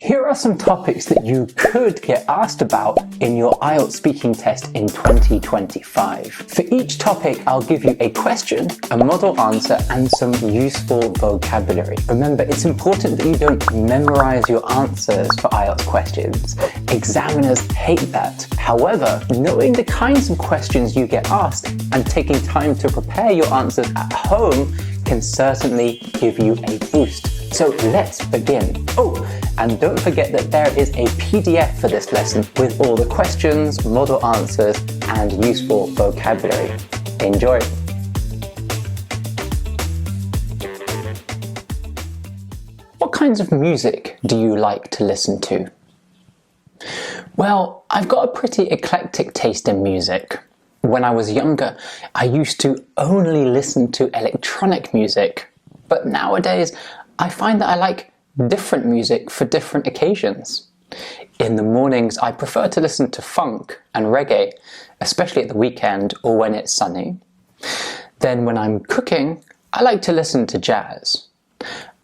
Here are some topics that you could get asked about in your IELTS speaking test in 2025. For each topic, I'll give you a question, a model answer, and some useful vocabulary. Remember, it's important that you don't memorize your answers for IELTS questions. Examiners hate that. However, knowing the kinds of questions you get asked and taking time to prepare your answers at home can certainly give you a boost. So let's begin. Oh, and don't forget that there is a PDF for this lesson with all the questions, model answers, and useful vocabulary. Enjoy! What kinds of music do you like to listen to? Well, I've got a pretty eclectic taste in music. When I was younger, I used to only listen to electronic music, but nowadays I find that I like different music for different occasions. In the mornings, I prefer to listen to funk and reggae, especially at the weekend or when it's sunny. Then when I'm cooking, I like to listen to jazz.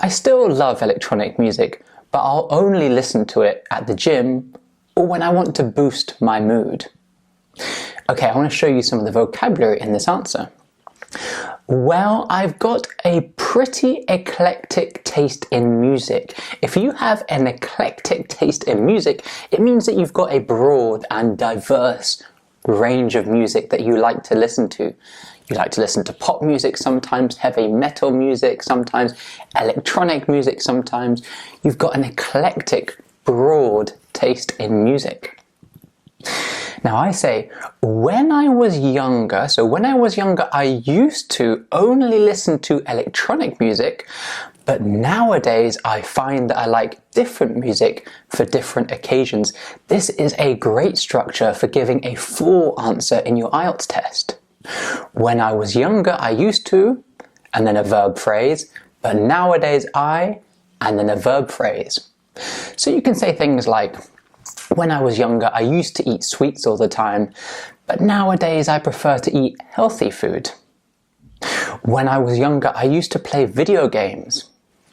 I still love electronic music, but I'll only listen to it at the gym or when I want to boost my mood. Okay, I want to show you some of the vocabulary in this answer. Well, I've got a pretty eclectic taste in music. If you have an eclectic taste in music, it means that you've got a broad and diverse range of music that you like to listen to. You like to listen to pop music sometimes, heavy metal music sometimes, electronic music sometimes. You've got an eclectic, broad taste in music. Now I say, when I was younger, I used to only listen to electronic music, but nowadays I find that I like different music for different occasions. This is a great structure for giving a full answer in your IELTS test. When I was younger, I used to, and then a verb phrase, but nowadays and then a verb phrase. So you can say things like, when I was younger, I used to eat sweets all the time, but nowadays I prefer to eat healthy food. When I was younger, I used to play video games,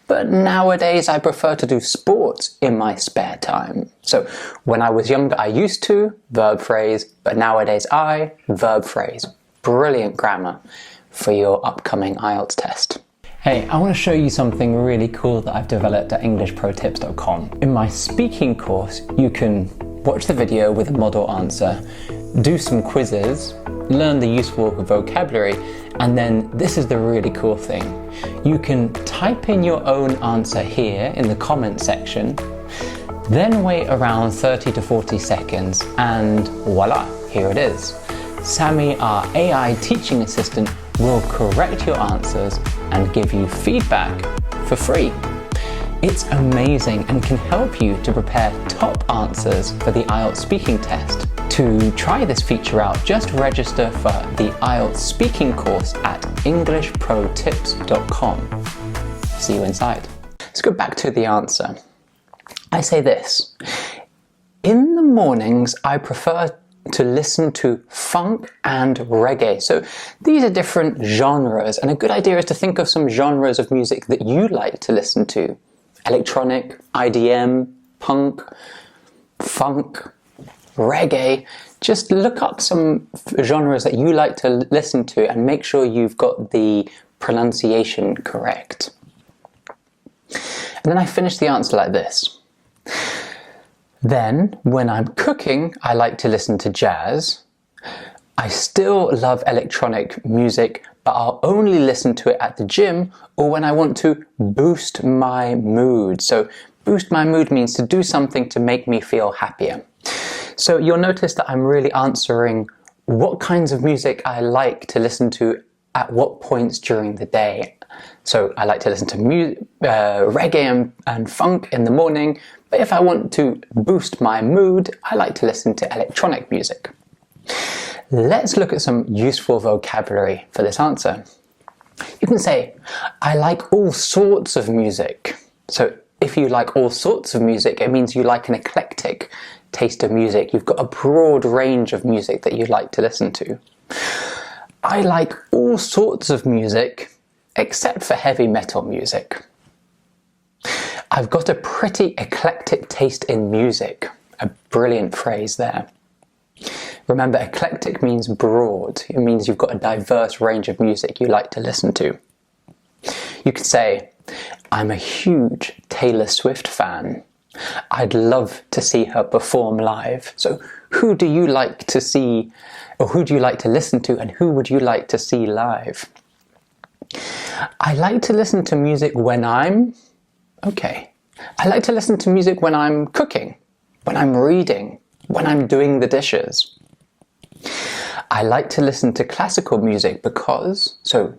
but nowadays I prefer to do sports in my spare time. So when I was younger, I used to, verb phrase, but nowadays verb phrase. Brilliant grammar for your upcoming IELTS test. Hey, I want to show you something really cool that I've developed at EnglishProTips.com. In my speaking course, you can watch the video with a model answer, do some quizzes, learn the useful vocabulary, and then this is the really cool thing. You can type in your own answer here in the comment section, then wait around 30 to 40 seconds, and voila, here it is. Sammy, our AI teaching assistant, will correct your answers and give you feedback for free. It's amazing and can help you to prepare top answers for the IELTS speaking test. To try this feature out, just register for the IELTS speaking course at EnglishProTips.com. See you inside. Let's go back to the answer. I say this: in the mornings, I prefer to listen to funk and reggae. So these are different genres, and a good idea is to think of some genres of music that you like to listen to. Electronic, IDM, punk, funk, reggae. Just look up some genres that you like to listen to and make sure you've got the pronunciation correct. And then I finish the answer like this. Then, when I'm cooking, I like to listen to jazz. I still love electronic music, but I'll only listen to it at the gym or when I want to boost my mood. So, boost my mood means to do something to make me feel happier. So, you'll notice that I'm really answering what kinds of music I like to listen to at what points during the day. So, I like to listen to reggae and funk in the morning. But if I want to boost my mood, I like to listen to electronic music. Let's look at some useful vocabulary for this answer. You can say, I like all sorts of music. So if you like all sorts of music, it means you like an eclectic taste of music. You've got a broad range of music that you like to listen to. I like all sorts of music except for heavy metal music. I've got a pretty eclectic taste in music. A brilliant phrase there. Remember, eclectic means broad. It means you've got a diverse range of music you like to listen to. You could say, I'm a huge Taylor Swift fan. I'd love to see her perform live. So who do you like to see, or who do you like to listen to, and who would you like to see live? I like to listen to music when I like to listen to music when I'm cooking, when I'm reading, when I'm doing the dishes. I like to listen to classical music because, so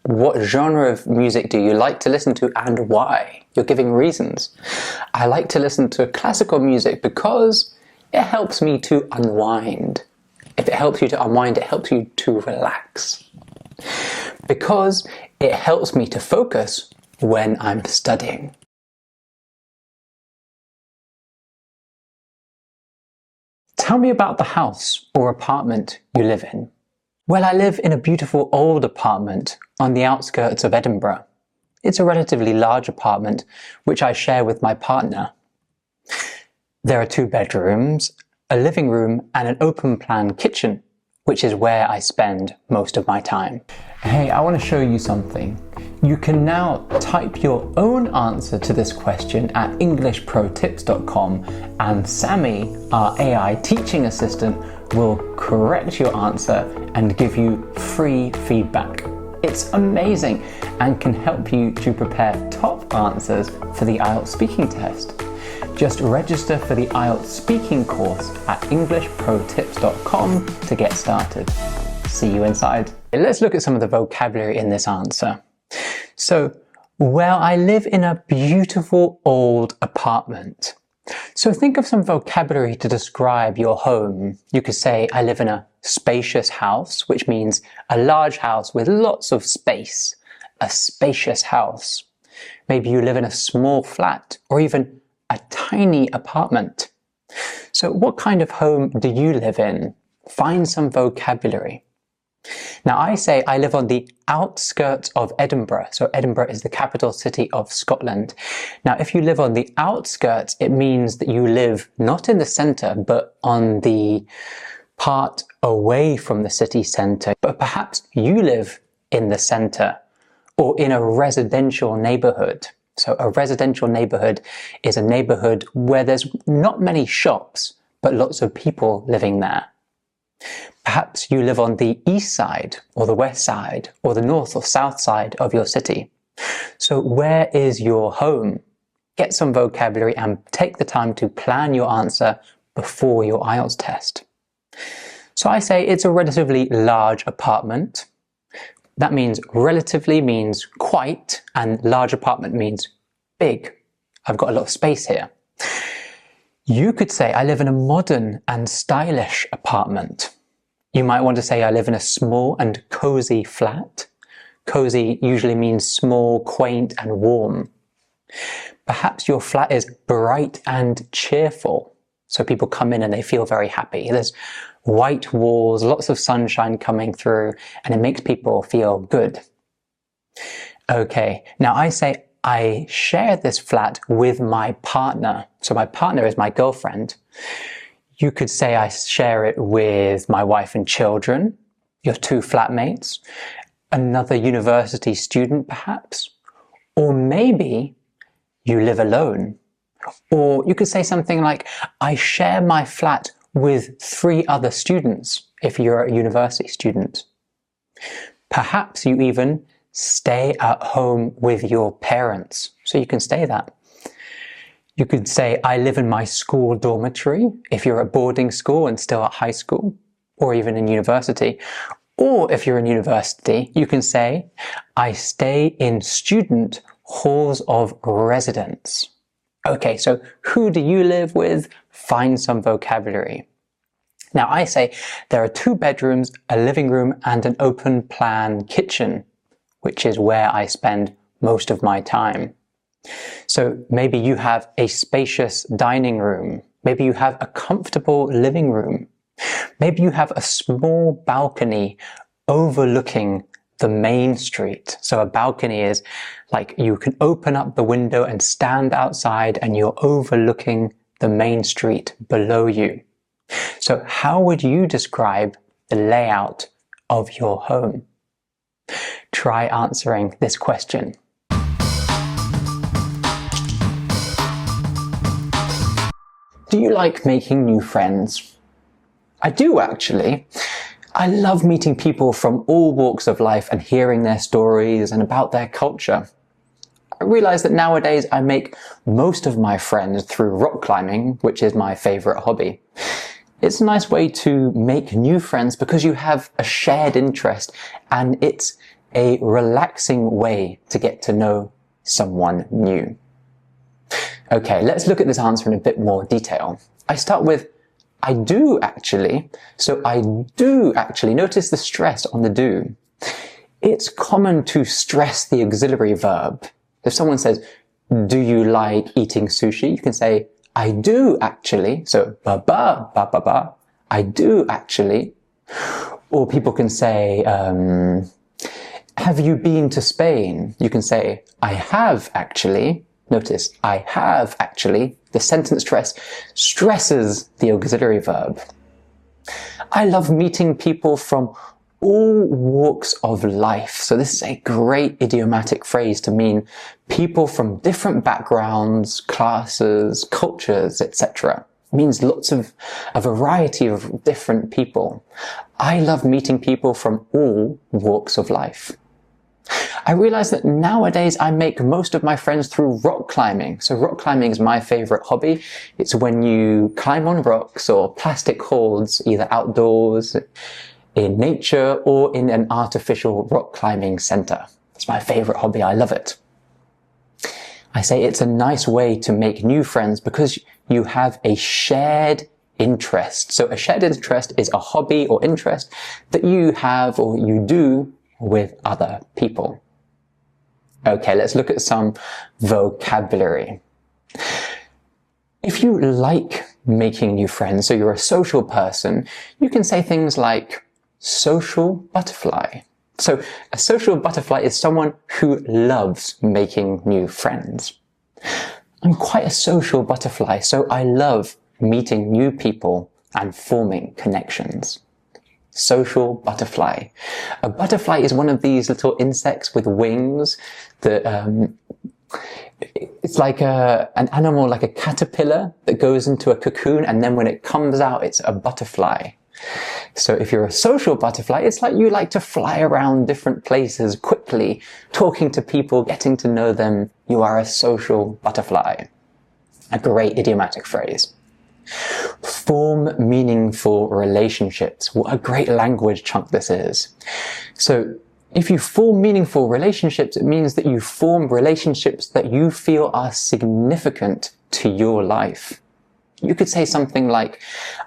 what genre of music do you like to listen to and why? You're giving reasons. I like to listen to classical music because it helps me to unwind. If it helps you to unwind, it helps you to relax. Because it helps me to focus when I'm studying. Tell me about the house or apartment you live in. Well, I live in a beautiful old apartment on the outskirts of Edinburgh. It's a relatively large apartment, which I share with my partner. There are 2 bedrooms, a living room, and an open-plan kitchen, which is where I spend most of my time. Hey, I want to show you something. You can now type your own answer to this question at englishprotips.com, and Sammy, our AI teaching assistant, will correct your answer and give you free feedback. It's amazing and can help you to prepare top answers for the Ielts speaking test. Just register for the Ielts speaking course at englishprotips.com to get started. See you inside. Let's look at some of the vocabulary in this answer. So, well, I live in a beautiful old apartment. So think of some vocabulary to describe your home. You could say, I live in a spacious house, which means a large house with lots of space. A spacious house. Maybe you live in a small flat or even a tiny apartment. So what kind of home do you live in? Find some vocabulary. Now I say I live on the outskirts of Edinburgh. So Edinburgh is the capital city of Scotland. Now if you live on the outskirts, it means that you live not in the centre, but on the part away from the city centre. But perhaps you live in the centre or in a residential neighbourhood. So a residential neighbourhood is a neighbourhood where there's not many shops, but lots of people living there. Perhaps you live on the east side, or the west side, or the north or south side of your city. So where is your home? Get some vocabulary and take the time to plan your answer before your Ielts test. So I say it's a relatively large apartment. That means relatively means quite, and large apartment means big. I've got a lot of space here. You could say I live in a modern and stylish apartment. You might want to say I live in a small and cozy flat. Cozy usually means small, quaint and warm. Perhaps your flat is bright and cheerful. So people come in and they feel very happy. There's white walls, lots of sunshine coming through, and it makes people feel good. Okay, now I say I share this flat with my partner. So my partner is my girlfriend. You could say I share it with my wife and children, your 2 flatmates, another university student perhaps, or maybe you live alone. Or you could say something like, I share my flat with 3 other students if you're a university student. Perhaps you even stay at home with your parents, so you can stay that. You could say, I live in my school dormitory if you're at boarding school and still at high school, or even in university. Or if you're in university, you can say, I stay in student halls of residence. Okay, so who do you live with? Find some vocabulary. Now I say there are 2 bedrooms, a living room and an open plan kitchen, which is where I spend most of my time. So maybe you have a spacious dining room. Maybe you have a comfortable living room. Maybe you have a small balcony overlooking the main street. So a balcony is like you can open up the window and stand outside and you're overlooking the main street below you. So how would you describe the layout of your home? Try answering this question. Do you like making new friends? I do, actually. I love meeting people from all walks of life and hearing their stories and about their culture. I realize that nowadays I make most of my friends through rock climbing, which is my favorite hobby. It's a nice way to make new friends because you have a shared interest and it's a relaxing way to get to know someone new. Okay, let's look at this answer in a bit more detail. I start with I do actually. So I do actually. Notice the stress on the do. It's common to stress the auxiliary verb. If someone says, do you like eating sushi? You can say, I do actually. So ba-ba, ba-ba-ba. I do actually. Or people can say, have you been to Spain? You can say, I have actually. Notice, I have actually. The sentence stress stresses the auxiliary verb. I love meeting people from all walks of life. So this is a great idiomatic phrase to mean people from different backgrounds, classes, cultures, etc. It means lots of a variety of different people. I love meeting people from all walks of life. I realize that nowadays I make most of my friends through rock climbing. So rock climbing is my favorite hobby. It's when you climb on rocks or plastic hoards, either outdoors, in nature, or in an artificial rock climbing center. It's my favorite hobby. I love it. I say it's a nice way to make new friends because you have a shared interest. So a shared interest is a hobby or interest that you have or you do with other people. Okay, let's look at some vocabulary. If you like making new friends, so you're a social person, you can say things like social butterfly. So a social butterfly is someone who loves making new friends. I'm quite a social butterfly, so I love meeting new people and forming connections. Social butterfly. A butterfly is one of these little insects with wings that it's like an animal, like a caterpillar that goes into a cocoon, and then when it comes out, it's a butterfly. So if you're a social butterfly, it's like you like to fly around different places quickly, talking to people, getting to know them. You are a social butterfly. A great idiomatic phrase. Form meaningful relationships. What a great language chunk this is. So if you form meaningful relationships, it means that you form relationships that you feel are significant to your life. You could say something like,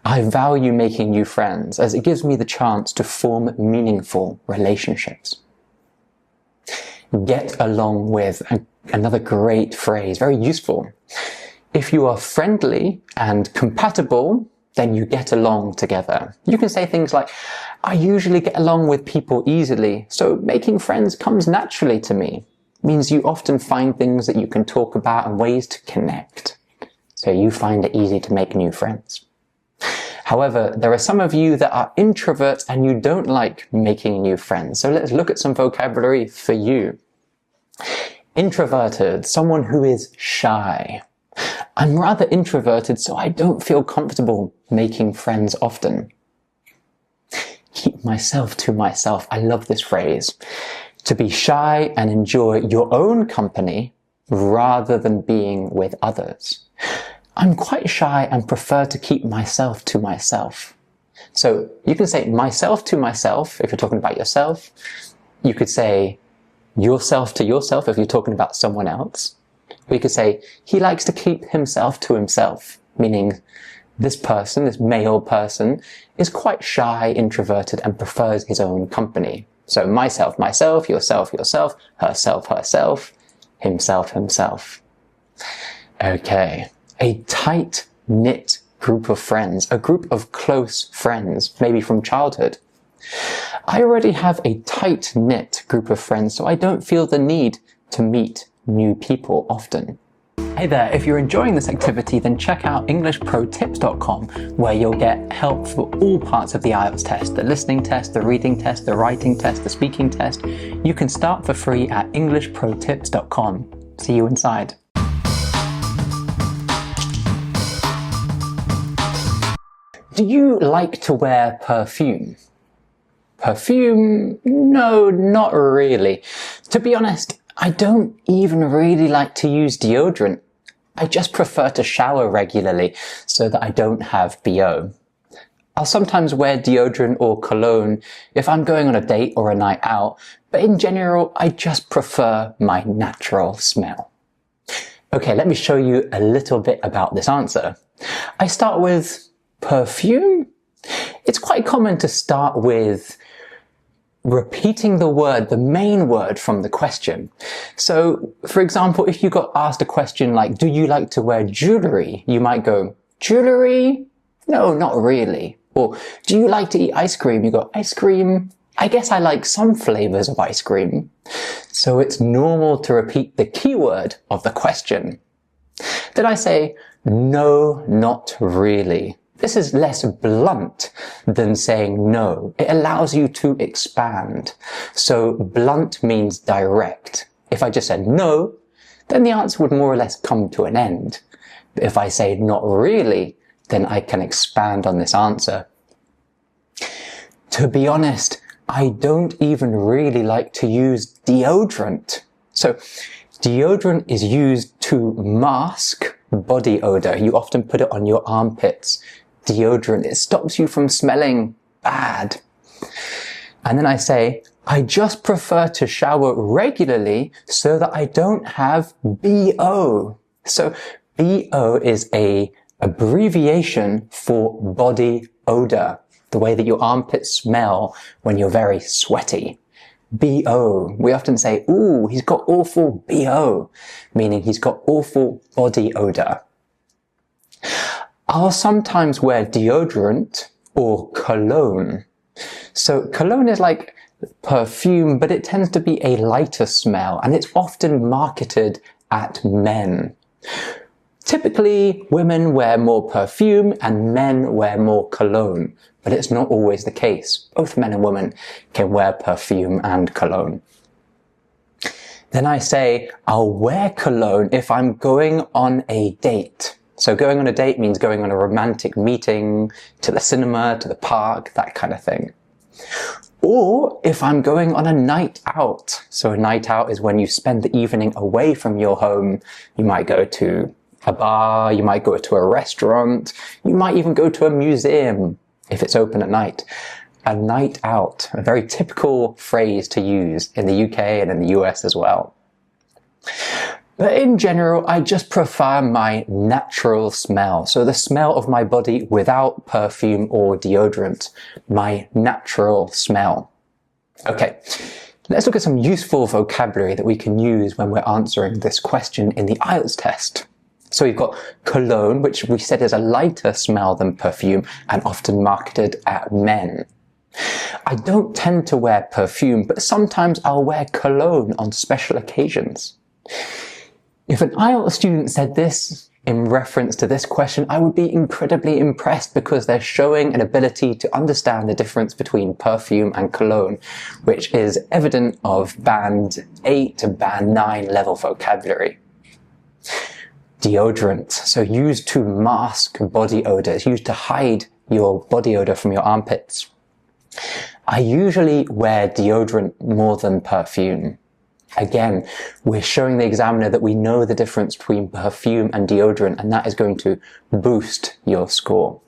I value making new friends as it gives me the chance to form meaningful relationships. Get along with, another great phrase, very useful. If you are friendly and compatible, then you get along together. You can say things like, I usually get along with people easily, so making friends comes naturally to me. It means you often find things that you can talk about and ways to connect. So you find it easy to make new friends. However, there are some of you that are introverts and you don't like making new friends. So let's look at some vocabulary for you. Introverted, someone who is shy. I'm rather introverted, so I don't feel comfortable making friends often. Keep myself to myself. I love this phrase. To be shy and enjoy your own company rather than being with others. I'm quite shy and prefer to keep myself to myself. So you can say myself to myself if you're talking about yourself. You could say yourself to yourself if you're talking about someone else. We could say, he likes to keep himself to himself, meaning this person, this male person, is quite shy, introverted, and prefers his own company. So myself, myself, yourself, yourself, herself, herself, himself, himself. Okay, a tight-knit group of friends, a group of close friends, maybe from childhood. I already have a tight-knit group of friends, so I don't feel the need to meet new people often. Hey there, if you're enjoying this activity, then check out EnglishProTips.com, where you'll get help for all parts of the Ielts test, the listening test, the reading test, the writing test, the speaking test. You can start for free at EnglishProTips.com. See you inside. Do you like to wear perfume? Perfume? No, not really. To be honest, I don't even really like to use deodorant. I just prefer to shower regularly so that I don't have BO. I'll sometimes wear deodorant or cologne if I'm going on a date or a night out, but in general, I just prefer my natural smell. Okay, let me show you a little bit about this answer. I start with perfume. It's quite common to start with repeating the word, the main word from the question. So, for example, if you got asked a question like, do you like to wear jewelry? You might go, jewelry? No, not really. Or, do you like to eat ice cream? You go, ice cream? I guess I like some flavors of ice cream. So it's normal to repeat the keyword of the question. Did I say, no, not really? This is less blunt than saying no. It allows you to expand. So blunt means direct. If I just said no, then the answer would more or less come to an end. But if I say not really, then I can expand on this answer. To be honest, I don't even really like to use deodorant. So deodorant is used to mask body odor. You often put it on your armpits. Deodorant, it stops you from smelling bad. And then I say, I just prefer to shower regularly so that I don't have BO. So BO is an abbreviation for body odor, the way that your armpits smell when you're very sweaty. BO. We often say, ooh, he's got awful BO, meaning he's got awful body odor. I'll sometimes wear deodorant or cologne. So cologne is like perfume, but it tends to be a lighter smell, and it's often marketed at men. Typically, women wear more perfume and men wear more cologne, but it's not always the case. Both men and women can wear perfume and cologne. Then I say, I'll wear cologne if I'm going on a date. So going on a date means going on a romantic meeting, to the cinema, to the park, that kind of thing. Or if I'm going on a night out. So a night out is when you spend the evening away from your home. You might go to a bar, you might go to a restaurant, you might even go to a museum if it's open at night. A night out, a very typical phrase to use in the UK and in the US as well. But in general, I just prefer my natural smell. So the smell of my body without perfume or deodorant. My natural smell. Okay, let's look at some useful vocabulary that we can use when we're answering this question in the Ielts test. So we've got cologne, which we said is a lighter smell than perfume and often marketed at men. I don't tend to wear perfume, but sometimes I'll wear cologne on special occasions. If an IELTS student said this in reference to this question, I would be incredibly impressed because they're showing an ability to understand the difference between perfume and cologne, which is evident of band 8 to band 9 level vocabulary. Deodorant, so used to mask body odor, it's used to hide your body odor from your armpits. I usually wear deodorant more than perfume. Again, we're showing the examiner that we know the difference between perfume and deodorant, and that is going to boost your score.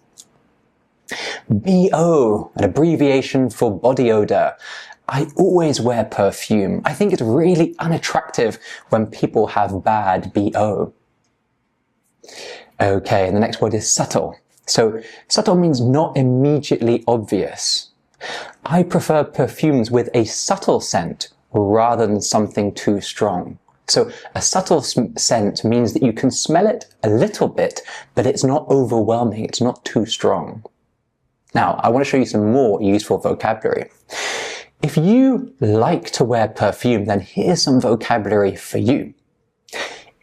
BO, an abbreviation for body odor. I always wear perfume. I think it's really unattractive when people have bad BO. Okay, and the next word is subtle. So subtle means not immediately obvious. I prefer perfumes with a subtle scent rather than something too strong. So a subtle scent means that you can smell it a little bit, but it's not overwhelming, it's not too strong. Now, I want to show you some more useful vocabulary. If you like to wear perfume, then here's some vocabulary for you.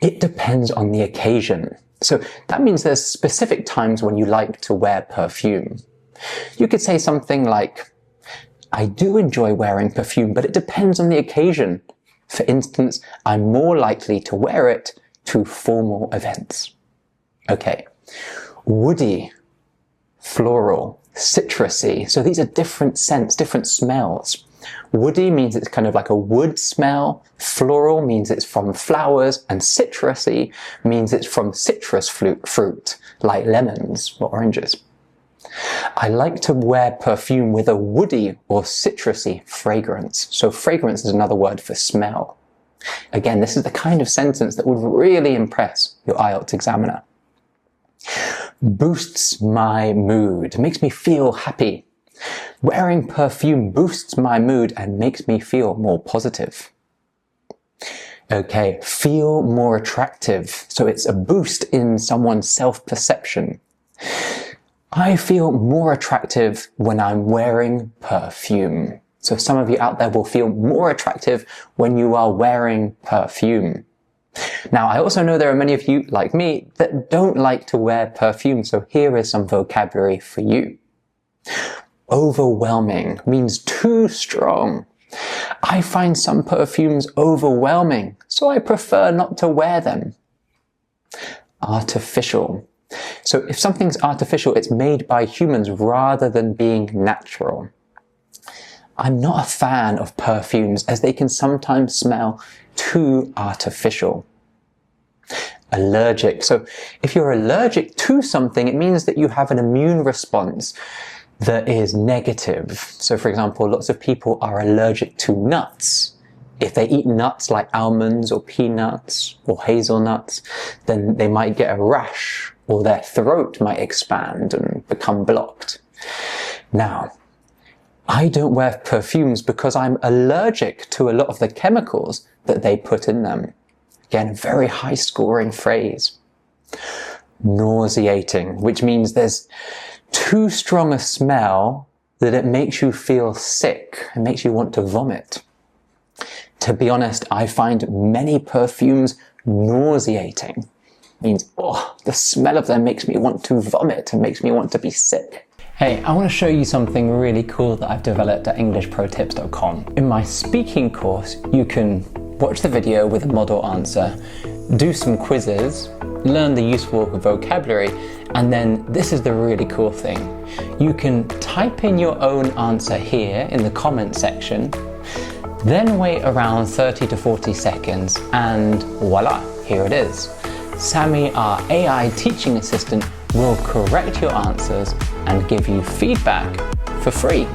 It depends on the occasion. So that means there's specific times when you like to wear perfume. You could say something like, I do enjoy wearing perfume, but it depends on the occasion. For instance, I'm more likely to wear it to formal events. Okay, woody, floral, citrusy. So these are different scents, different smells. Woody means it's kind of like a wood smell. Floral means it's from flowers, and citrusy means it's from citrus fruit, like lemons or oranges. I like to wear perfume with a woody or citrusy fragrance. So fragrance is another word for smell. Again, this is the kind of sentence that would really impress your IELTS examiner. Boosts my mood, makes me feel happy. Wearing perfume boosts my mood and makes me feel more positive. Okay, feel more attractive. So it's a boost in someone's self-perception. I feel more attractive when I'm wearing perfume. So some of you out there will feel more attractive when you are wearing perfume. Now, I also know there are many of you, like me, that don't like to wear perfume, so here is some vocabulary for you. Overwhelming means too strong. I find some perfumes overwhelming, so I prefer not to wear them. Artificial. So if something's artificial, it's made by humans rather than being natural. I'm not a fan of perfumes as they can sometimes smell too artificial. Allergic. So if you're allergic to something, it means that you have an immune response that is negative. So for example, lots of people are allergic to nuts. If they eat nuts like almonds or peanuts or hazelnuts, then they might get a rash or their throat might expand and become blocked. Now, I don't wear perfumes because I'm allergic to a lot of the chemicals that they put in them. Again, a very high scoring phrase. Nauseating, which means there's too strong a smell that it makes you feel sick. It makes you want to vomit. To be honest, I find many perfumes nauseating. It means, oh, the smell of them makes me want to vomit and makes me want to be sick. Hey, I want to show you something really cool that I've developed at EnglishProTips.com. In my speaking course, you can watch the video with a model answer, do some quizzes, learn the useful vocabulary, and then this is the really cool thing. You can type in your own answer here in the comment section, then wait around 30 to 40 seconds, and voila, here it is. Sammy, our AI teaching assistant, will correct your answers and give you feedback for free.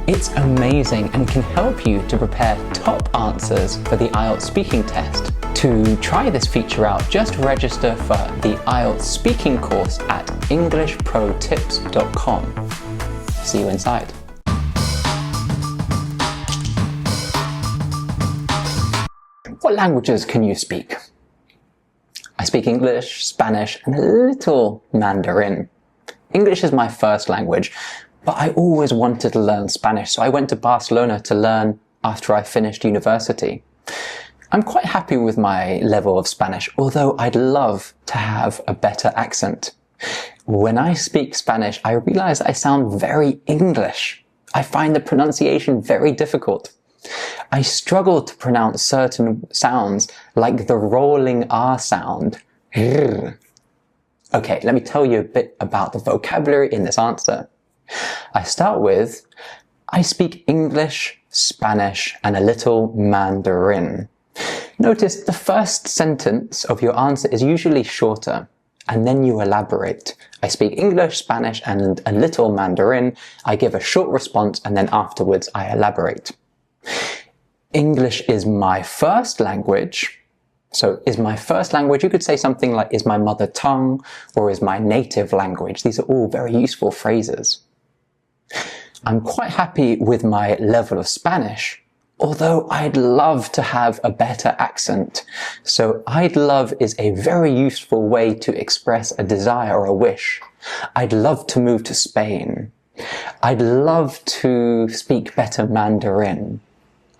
It's amazing and can help you to prepare top answers for the IELTS speaking test. To try this feature out, just register for the IELTS speaking course at EnglishProTips.com. See you inside. What languages can you speak? I speak English, Spanish, and a little Mandarin. English is my first language, but I always wanted to learn Spanish, so I went to Barcelona to learn after I finished university. I'm quite happy with my level of Spanish, although I'd love to have a better accent. When I speak Spanish, I realize I sound very English. I find the pronunciation very difficult. I struggle to pronounce certain sounds like the rolling R sound. Okay, let me tell you a bit about the vocabulary in this answer. I start with, I speak English, Spanish, and a little Mandarin. Notice the first sentence of your answer is usually shorter, and then you elaborate. I speak English, Spanish, and a little Mandarin. I give a short response, and then afterwards I elaborate. English is my first language. So is my first language, you could say something like is my mother tongue or is my native language. These are all very useful phrases. I'm quite happy with my level of Spanish, although I'd love to have a better accent. So I'd love is a very useful way to express a desire or a wish. I'd love to move to Spain. I'd love to speak better Mandarin.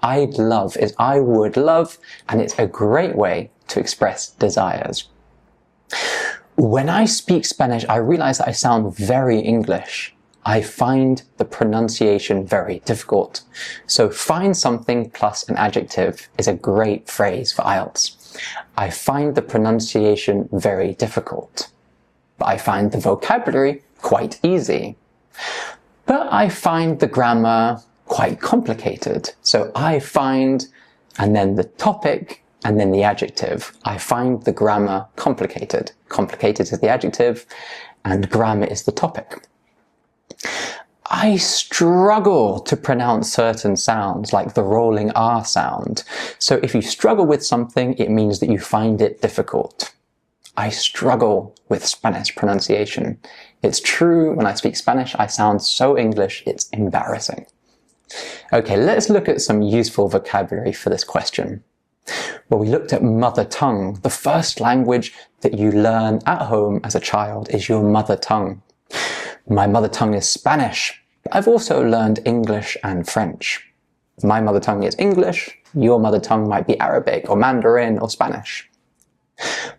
I'd love is I would love, and it's a great way to express desires. When I speak Spanish, I realize that I sound very English. I find the pronunciation very difficult. So find something plus an adjective is a great phrase for Ielts. I find the pronunciation very difficult, but I find the vocabulary quite easy. But I find the grammar quite complicated. So I find, and then the topic, and then the adjective. I find the grammar complicated. Complicated is the adjective, and grammar is the topic. I struggle to pronounce certain sounds, like the rolling R sound. So if you struggle with something, it means that you find it difficult. I struggle with Spanish pronunciation. It's true, when I speak Spanish, I sound so English, it's embarrassing. Okay, let's look at some useful vocabulary for this question. Well, we looked at mother tongue. The first language that you learn at home as a child is your mother tongue. My mother tongue is Spanish. I've also learned English and French. My mother tongue is English. Your mother tongue might be Arabic or Mandarin or Spanish.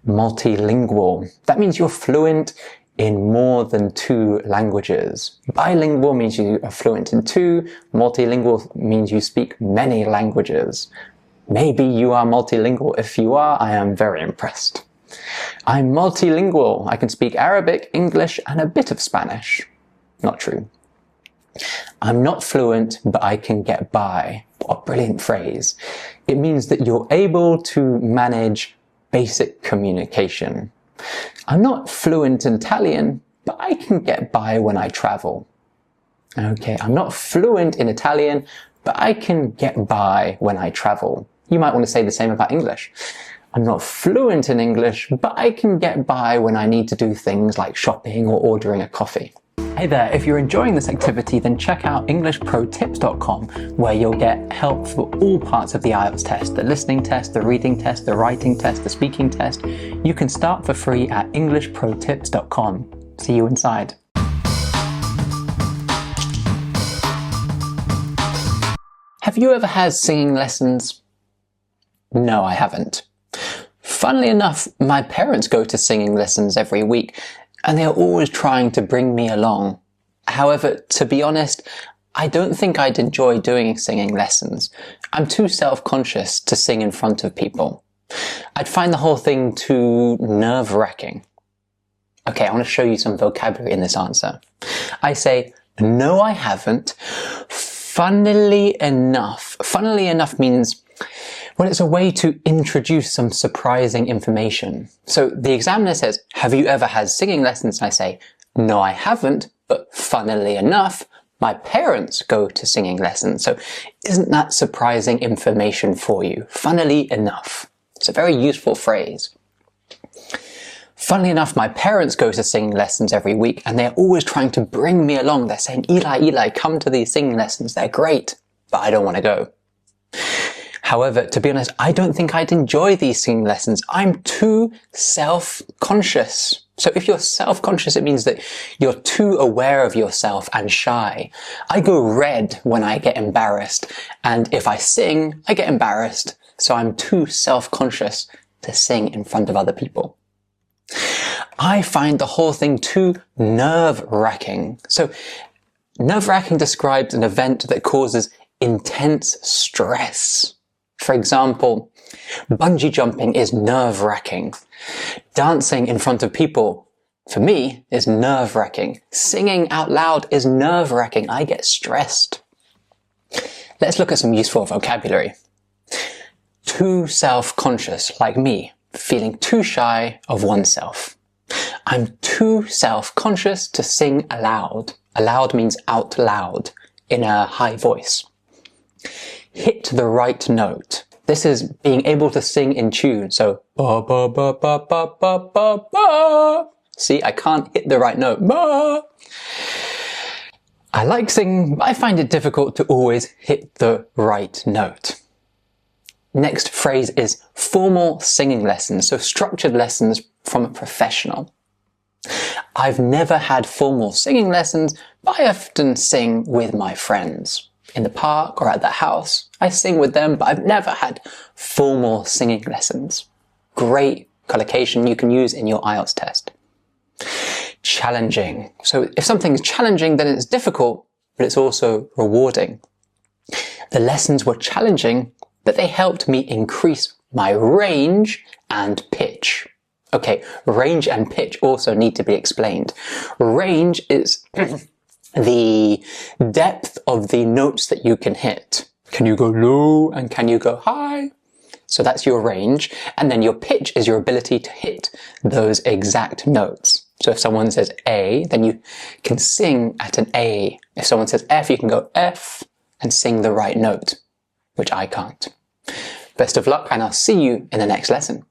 Multilingual. That means you're fluent in more than 2 languages. Bilingual means you are fluent in 2. Multilingual means you speak many languages. Maybe you are multilingual. If you are, I am very impressed. I'm multilingual. I can speak Arabic, English, and a bit of Spanish. Not true. I'm not fluent, but I can get by. What a brilliant phrase. It means that you're able to manage basic communication. I'm not fluent in Italian, but I can get by when I travel. Okay, I'm not fluent in Italian, but I can get by when I travel. You might want to say the same about English. I'm not fluent in English, but I can get by when I need to do things like shopping or ordering a coffee. Hey there, if you're enjoying this activity, then check out EnglishProTips.com, where you'll get help for all parts of the Ielts test, the listening test, the reading test, the writing test, the speaking test. You can start for free at EnglishProTips.com. See you inside. Have you ever had singing lessons? No, I haven't. Funnily enough, my parents go to singing lessons every week, and they are always trying to bring me along. However, to be honest, I don't think I'd enjoy doing singing lessons. I'm too self-conscious to sing in front of people. I'd find the whole thing too nerve-wracking. Okay, I want to show you some vocabulary in this answer. I say, no, I haven't. Funnily enough. Funnily enough means, well, it's a way to introduce some surprising information. So the examiner says, have you ever had singing lessons? And I say, no, I haven't, but funnily enough, my parents go to singing lessons. So isn't that surprising information for you? Funnily enough. It's a very useful phrase. Funnily enough, my parents go to singing lessons every week, and they're always trying to bring me along. They're saying, Eli, come to these singing lessons. They're great, but I don't want to go. However, to be honest, I don't think I'd enjoy these singing lessons. I'm too self-conscious. So if you're self-conscious, it means that you're too aware of yourself and shy. I go red when I get embarrassed, and if I sing, I get embarrassed. So I'm too self-conscious to sing in front of other people. I find the whole thing too nerve-wracking. So nerve-wracking describes an event that causes intense stress. For example, bungee jumping is nerve-wracking. Dancing in front of people, for me, is nerve-wracking. Singing out loud is nerve-wracking. I get stressed. Let's look at some useful vocabulary. Too self-conscious, like me, feeling too shy of oneself. I'm too self-conscious to sing aloud. Aloud means out loud, in a high voice. Hit the right note. This is being able to sing in tune. So, ba ba ba ba ba ba ba ba. See, I can't hit the right note. Ba. I like singing, but I find it difficult to always hit the right note. Next phrase is formal singing lessons, so structured lessons from a professional. I've never had formal singing lessons, but I often sing with my friends. In the park or at the house, I sing with them, but I've never had formal singing lessons. Great collocation you can use in your Ielts test. Challenging. So if something's challenging, then it's difficult, but it's also rewarding. The lessons were challenging, but they helped me increase my range and pitch. Okay, range and pitch also need to be explained. Range is the depth of the notes that you can hit. Can you go low and can you go high? So that's your range. And then your pitch is your ability to hit those exact notes. So if someone says A, then you can sing at an A. If someone says F, you can go F and sing the right note, which I can't. Best of luck, and I'll see you in the next lesson.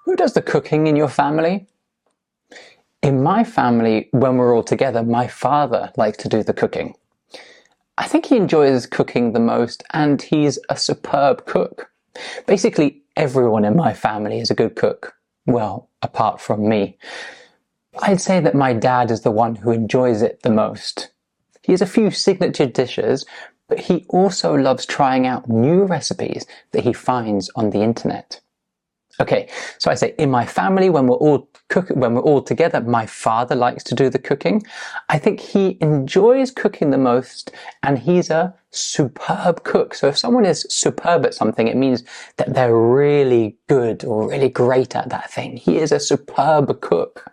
Who does the cooking in your family? In my family, when we're all together, my father likes to do the cooking. I think he enjoys cooking the most, and he's a superb cook. Basically, everyone in my family is a good cook. Well, apart from me. I'd say that my dad is the one who enjoys it the most. He has a few signature dishes, but he also loves trying out new recipes that he finds on the internet. Okay, so I say in my family, when we're all together, my father likes to do the cooking. I think he enjoys cooking the most, and he's a superb cook. So if someone is superb at something, it means that they're really good or really great at that thing. He is a superb cook.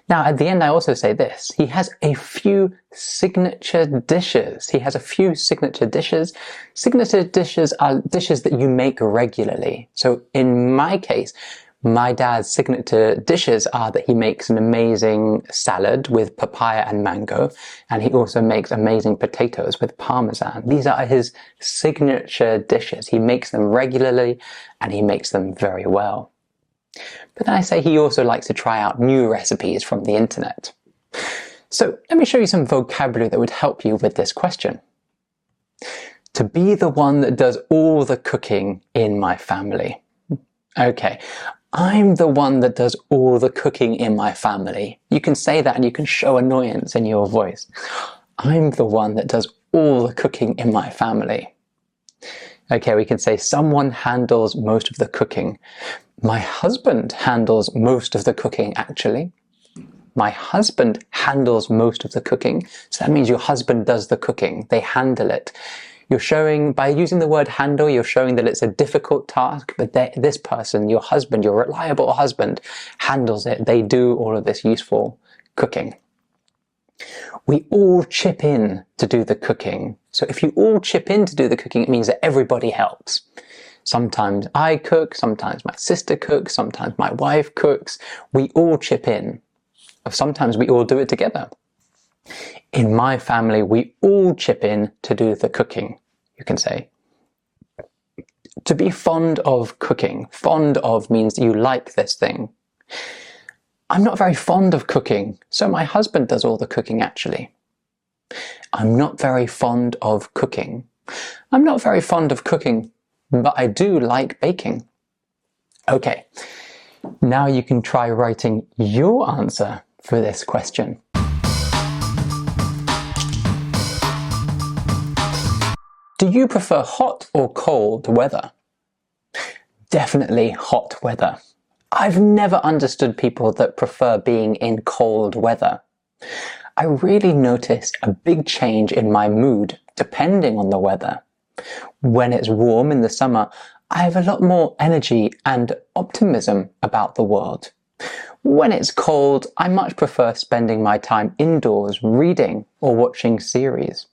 Now, at the end, I also say this. He has a few signature dishes. He has a few signature dishes. Signature dishes are dishes that you make regularly. So in my case, my dad's signature dishes are that he makes an amazing salad with papaya and mango, and he also makes amazing potatoes with parmesan. These are his signature dishes. He makes them regularly, and he makes them very well. But then I say he also likes to try out new recipes from the internet. So let me show you some vocabulary that would help you with this question. To be the one that does all the cooking in my family. Okay, I'm the one that does all the cooking in my family. You can say that and you can show annoyance in your voice. I'm the one that does all the cooking in my family. Okay, we can say someone handles most of the cooking. My husband handles most of the cooking, actually. My husband handles most of the cooking. So that means your husband does the cooking. They handle it. You're showing, by using the word handle, you're showing that it's a difficult task, but this person, your husband, your reliable husband, handles it. They do all of this useful cooking. We all chip in to do the cooking. So if you all chip in to do the cooking, it means that everybody helps. Sometimes I cook, sometimes my sister cooks, sometimes my wife cooks. We all chip in. Sometimes we all do it together. In my family, we all chip in to do the cooking, you can say. To be fond of cooking. Fond of means you like this thing. I'm not very fond of cooking, so my husband does all the cooking, actually. I'm not very fond of cooking. I'm not very fond of cooking, but I do like baking. Okay, now you can try writing your answer for this question. Do you prefer hot or cold weather? Definitely hot weather. I've never understood people that prefer being in cold weather. I really notice a big change in my mood depending on the weather. When it's warm in the summer, I have a lot more energy and optimism about the world. When it's cold, I much prefer spending my time indoors reading or watching series.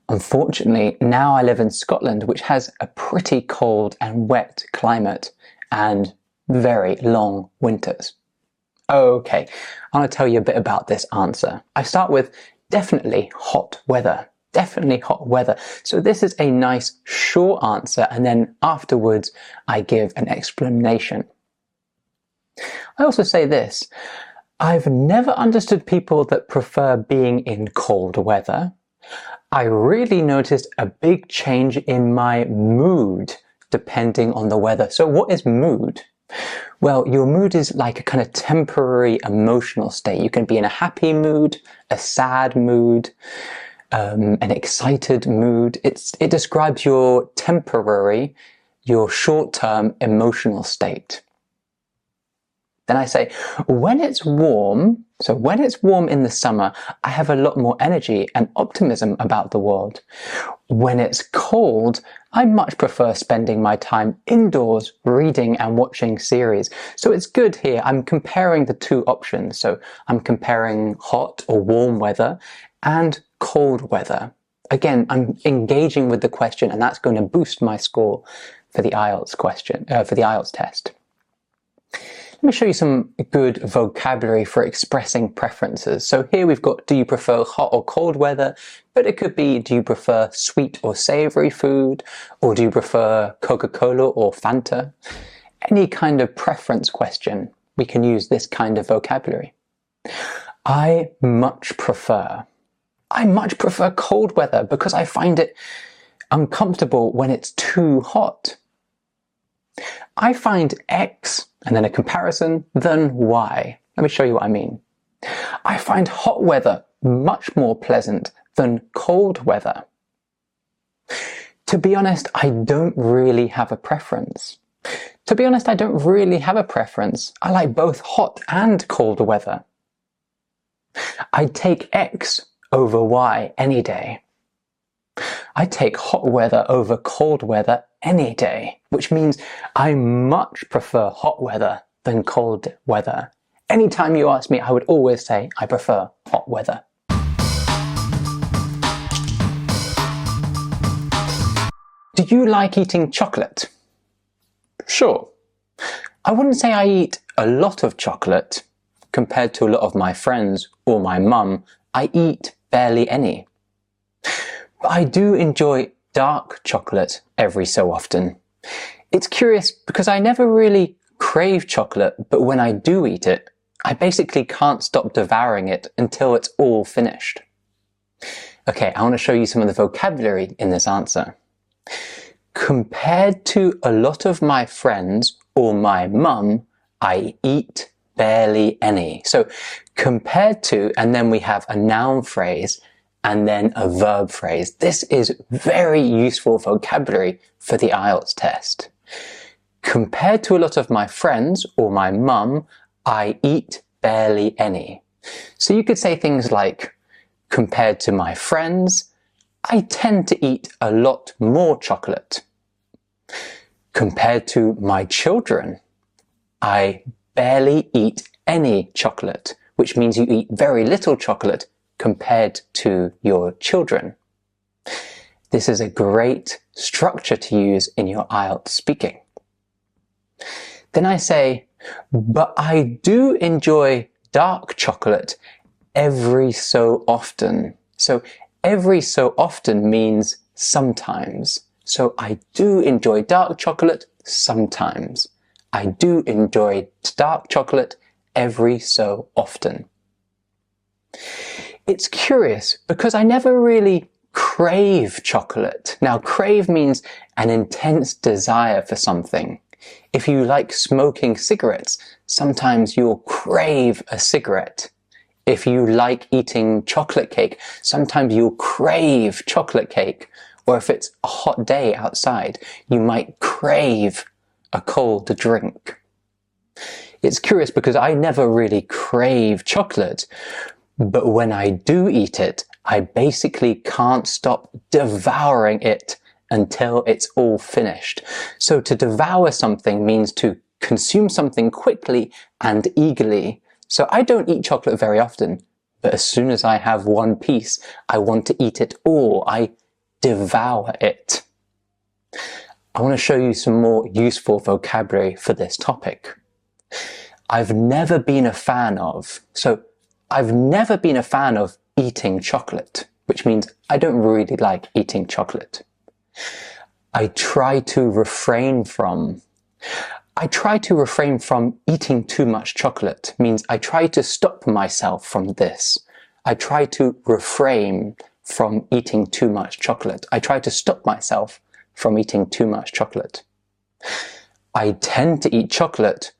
Unfortunately, now I live in Scotland, which has a pretty cold and wet climate and very long winters. Okay, I'm going to tell you a bit about this answer. I start with definitely hot weather. Definitely hot weather. So this is a nice short answer, and then afterwards I give an explanation. I also say this. I've never understood people that prefer being in cold weather. I really noticed a big change in my mood depending on the weather. So what is mood? Well, your mood is like a kind of temporary emotional state. You can be in a happy mood, a sad mood, an excited mood. It describes your temporary, your short-term emotional state. Then I say, when it's warm, so when it's warm in the summer, I have a lot more energy and optimism about the world. When it's cold, I much prefer spending my time indoors, reading and watching series. So it's good here. I'm comparing the two options. So I'm comparing hot or warm weather and cold weather. Again, I'm engaging with the question, and that's going to boost my score for the IELTS question, for the IELTS test. Let me show you some good vocabulary for expressing preferences. So here we've got, do you prefer hot or cold weather? But it could be, do you prefer sweet or savory food? Or do you prefer Coca-Cola or Fanta? Any kind of preference question, we can use this kind of vocabulary. I much prefer cold weather because I find it uncomfortable when it's too hot. I find X, and then a comparison, then Y. Let me show you what I mean. I find hot weather much more pleasant than cold weather. To be honest, I don't really have a preference. I like both hot and cold weather. I'd take X over Y any day. I take hot weather over cold weather any day, which means I much prefer hot weather than cold weather. Anytime you ask me, I would always say I prefer hot weather. Do you like eating chocolate? Sure. I wouldn't say I eat a lot of chocolate. Compared to a lot of my friends or my mum, I eat barely any. But I do enjoy dark chocolate every so often. It's curious because I never really crave chocolate, but when I do eat it, I basically can't stop devouring it until it's all finished. Okay, I want to show you some of the vocabulary in this answer. Compared to a lot of my friends or my mum, I eat barely any. So compared to, and then we have a noun phrase and then a verb phrase. This is very useful vocabulary for the IELTS test. Compared to a lot of my friends or my mum, I eat barely any. So you could say things like, compared to my friends, I tend to eat a lot more chocolate. Compared to my children, I barely eat any chocolate, which means you eat very little chocolate compared to your children. This is a great structure to use in your IELTS speaking. Then I say, but I do enjoy dark chocolate every so often. So every so often means sometimes. So I do enjoy dark chocolate sometimes. I do enjoy dark chocolate every so often. It's curious because I never really crave chocolate. Now, crave means an intense desire for something. If you like smoking cigarettes, sometimes you'll crave a cigarette. If you like eating chocolate cake, sometimes you'll crave chocolate cake. Or if it's a hot day outside, you might crave a cold drink. It's curious because I never really crave chocolate, but when I do eat it, I basically can't stop devouring it until it's all finished. So to devour something means to consume something quickly and eagerly. So I don't eat chocolate very often, but as soon as I have one piece, I want to eat it all. I devour it. I want to show you some more useful vocabulary for this topic. I've never been a fan of. So I've never been a fan of eating chocolate, which means I don't really like eating chocolate. I try to refrain from. I try to refrain from eating too much chocolate, means I try to stop myself from this. I try to refrain from eating too much chocolate. I try to stop myself from eating too much chocolate. I tend to eat chocolate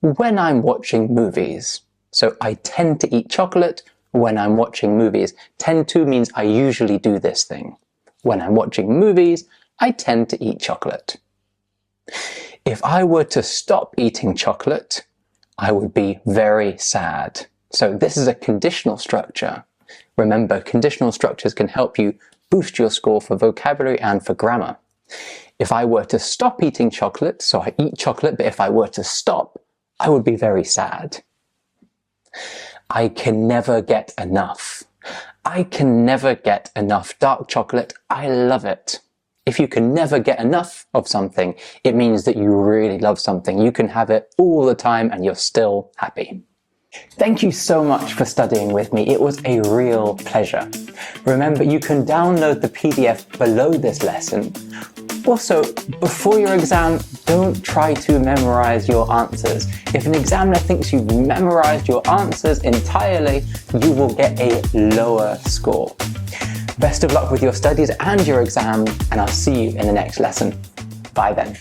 when I'm watching movies. So I tend to eat chocolate when I'm watching movies. Tend to means I usually do this thing. When I'm watching movies, I tend to eat chocolate. If I were to stop eating chocolate, I would be very sad. So this is a conditional structure. Remember, conditional structures can help you boost your score for vocabulary and for grammar. If I were to stop eating chocolate, so I eat chocolate, but if I were to stop, I would be very sad. I can never get enough. I can never get enough dark chocolate. I love it. If you can never get enough of something, it means that you really love something. You can have it all the time and you're still happy. Thank you so much for studying with me. It was a real pleasure. Remember, you can download the PDF below this lesson. Also, before your exam, don't try to memorize your answers. If an examiner thinks you've memorized your answers entirely, you will get a lower score. Best of luck with your studies and your exam, and I'll see you in the next lesson. Bye then.